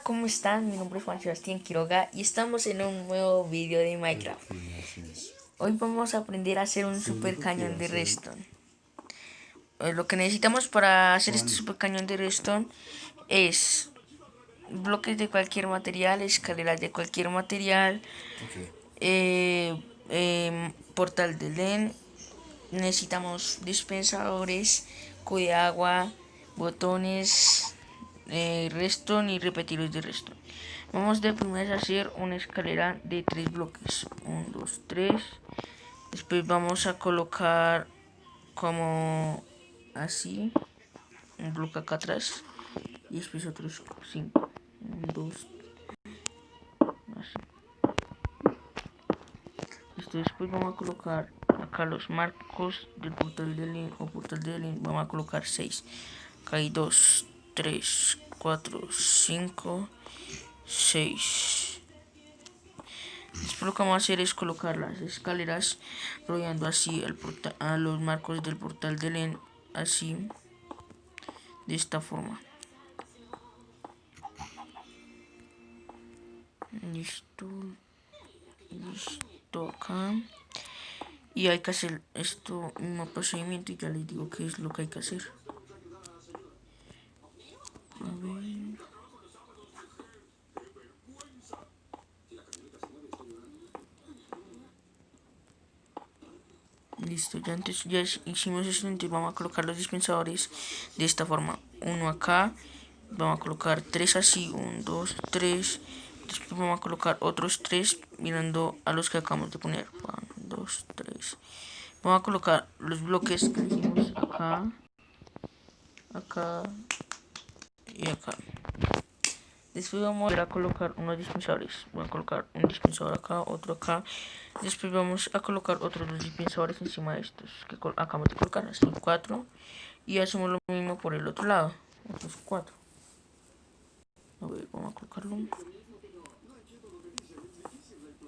¿Cómo están? Mi nombre es Juan Sebastián Quiroga y estamos en un nuevo vídeo de Minecraft. Hoy vamos a aprender a hacer un super cañón de redstone. Lo que necesitamos para hacer este super cañón de redstone es bloques de cualquier material, escaleras de cualquier material, portal de LEN. Necesitamos dispensadores, cubo de agua, botones, redstone y repetidores de redstone. Vamos de primero a hacer una escalera de 3 bloques. 1, 2, 3. Después vamos a colocar como así un bloque acá atrás. Y después otros 5. 1, 2, así. Listo, después vamos a colocar acá los marcos del portal de link o portal de link. Vamos a colocar 6. Acá hay 2, 3, 4, 5, 6. Después lo que vamos a hacer es colocar las escaleras rodeando así a los marcos del portal de LEN, así, de esta forma. Listo, listo acá. Y hay que hacer esto mismo procedimiento y ya les digo qué es lo que hay que hacer. A ver. Listo, ya hicimos esto, entonces vamos a colocar los dispensadores de esta forma. Uno acá, vamos a colocar 3 así, 1, 2, 3. Después vamos a colocar otros 3 mirando a los que acabamos de poner. 1, 2, 3. Vamos a colocar los bloques que hicimos acá, acá y acá. Después vamos a colocar unos dispensadores. Voy a colocar un dispensador acá, otro acá. Después vamos a colocar otros dos dispensadores encima de estos que acabamos de colocar, así 4. Y hacemos lo mismo por el otro lado, otros 4. A ver, vamos a colocarlo.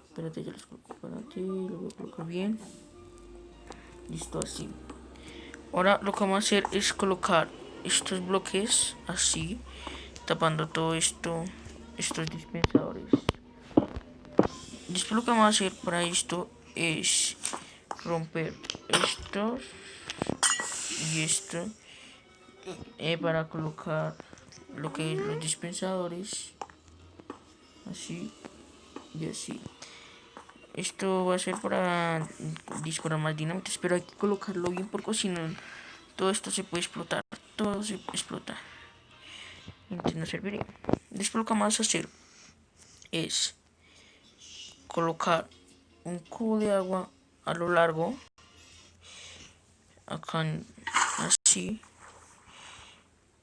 Espérate, ya los coloco para ti, lo voy a colocar bien. Listo, así. Ahora lo que vamos a hacer es colocar estos bloques así, tapando todo esto, estos dispensadores. Después lo que vamos a hacer para esto es romper estos y esto para colocar lo que es los dispensadores, así y así. Esto va a ser para disparar más dinamitas, pero hay que colocarlo bien porque si no todo esto se puede explotar, todo se explota, entonces no serviría. Después lo que vamos a hacer es colocar un cubo de agua a lo largo, acá así,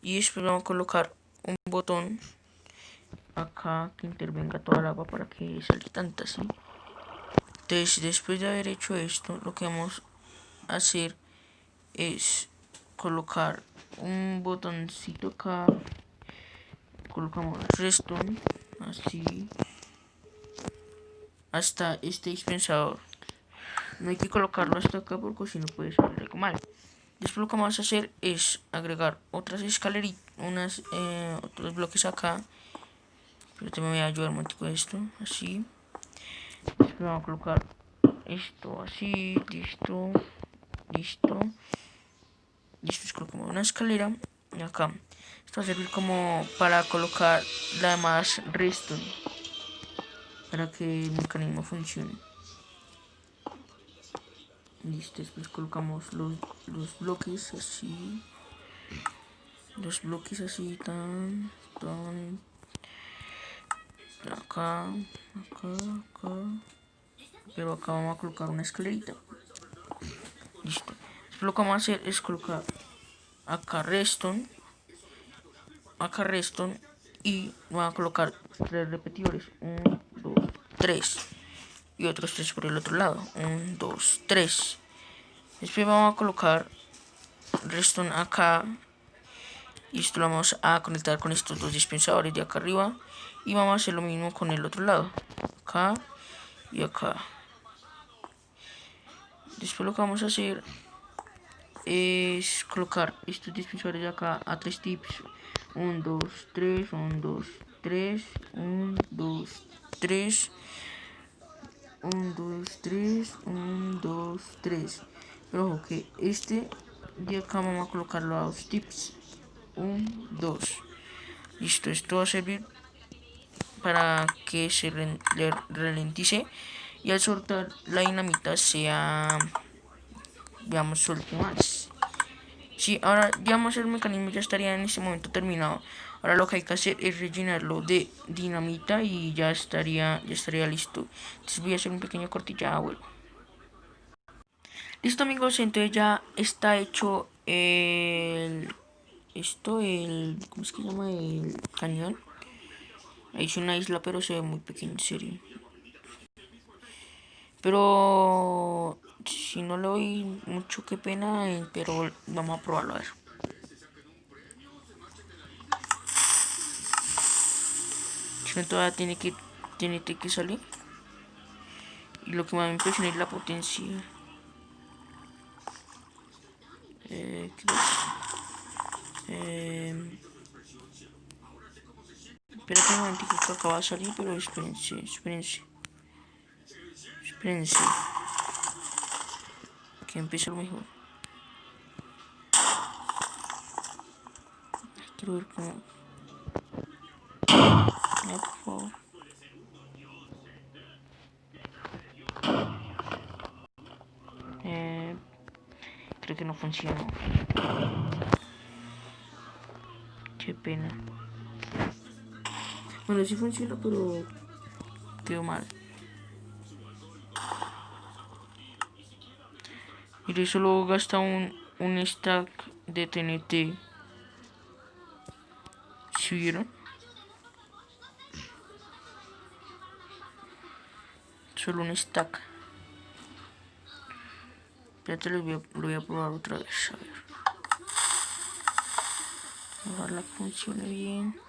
y después vamos a colocar un botón acá que intervenga toda el agua para que salga tanta así. Entonces después de haber hecho esto, lo que vamos a hacer es colocar un botoncito acá, colocamos redstone así hasta este dispensador. No hay que colocarlo hasta acá porque si no puede salir algo mal. Después lo que vamos a hacer es agregar otras escaleritas, otros bloques acá. Pero te me voy a ayudar un momento con esto, así. Después vamos a colocar esto así, listo, listo. Después colocamos una escalera y acá. Esto va a servir como para colocar la más redstone para que el mecanismo funcione. Listo, después colocamos los bloques así. Los bloques así tan acá, acá. Pero acá vamos a colocar una escalerita. Listo. Después lo que vamos a hacer es colocar acá redstone y vamos a colocar 3 repetidores. 1, 2, 3. Y otros 3 por el otro lado. 1, 2, 3. Después vamos a colocar redstone acá. Y esto lo vamos a conectar con estos dos dispensadores de acá arriba. Y vamos a hacer lo mismo con el otro lado. Acá y acá. Después lo que vamos a hacer es colocar estos dispensadores de acá a 3 tips. 1, 2, 3, 1, 2, 3, 1, 2, 3, 1, 2, 3, 1, 2, 3. Pero ojo que de acá vamos a colocarlo a los tips. 1, 2. Listo, esto va a servir para que se ralentice y al soltar la dinamita sea, veamos, suelte más. Sí, ahora digamos el mecanismo ya estaría en este momento terminado. Ahora lo que hay que hacer es rellenarlo de dinamita y ya estaría listo. Entonces voy a hacer un pequeño corte y ya vuelvo. Listo amigos, entonces ya está hecho ¿cómo es que se llama? El cañón. Ahí es una isla pero se ve muy pequeño, en serio. Pero si no le doy mucho, qué pena, pero vamos a probarlo a ver. Si todavía tiene que salir. Y lo que más me impresiona es la potencia. Espérate un momentico que acaba de salir, pero espérense. Que empiece lo mejor. Quiero ver cómo. Ay, por favor. Creo que no funcionó. Qué pena. Bueno, sí funciona, pero quedó mal. Mire, solo gasta un stack de TNT. ¿Sí vieron? Solo un stack. Espérate, lo voy a probar otra vez. A ver. Ojalá que funcione bien.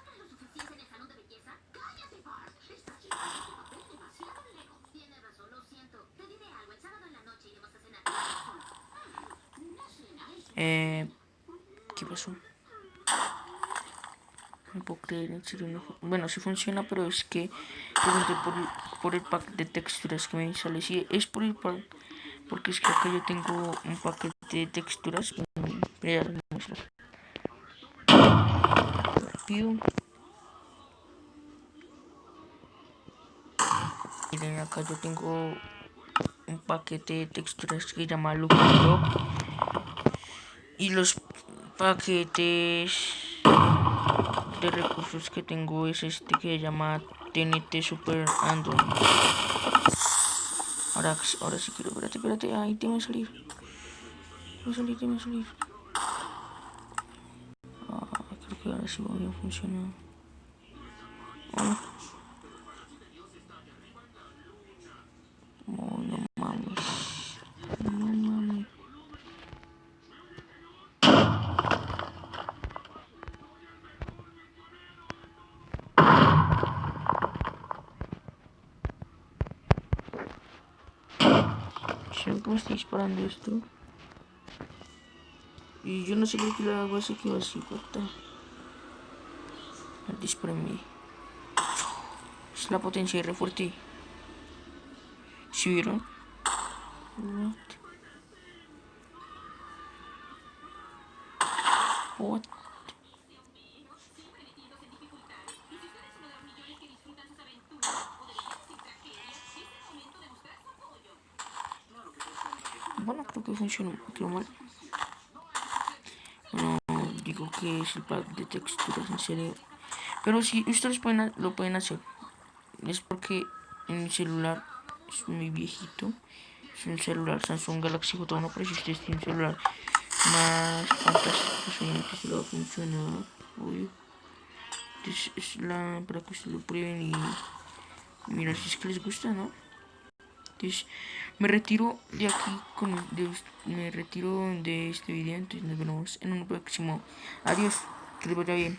¿Qué pasó? No puedo creer, en serio. No. Bueno, sí funciona, pero es que pregunté por el pack de texturas que me sale. Sí, es por el pack, porque es que acá yo tengo un paquete de texturas. Pero ya les muestro. Miren, acá yo tengo un paquete de texturas que se llama Look Block. Y los paquetes de recursos que tengo es este que se llama TNT Super Andon. Ahora sí quiero, espérate, ahí te va a salir. Te va a salir. Creo que ahora sí va a funcionar. Oh, no mames. Siempre me estoy disparando esto. Y yo no sé por qué lo hago así, que va así, puta. Dispárame. Es la potencia de re fuerte. ¿Sí vieron? What? Bueno, creo que funciona un poquito mal. Bueno, digo que es el pack de texturas, en serio. Pero si ustedes lo pueden hacer. Es porque en mi celular es muy viejito. Es un celular Samsung Galaxy J1, pero si ustedes tienen un celular más fantástico, pues obviamente se lo va a funcionar, obvio. Entonces es para que ustedes lo prueben y mira si es que les gusta, ¿no? Entonces me retiro de aquí me retiro de este video. Entonces nos vemos en un próximo. Adiós, que les vaya bien.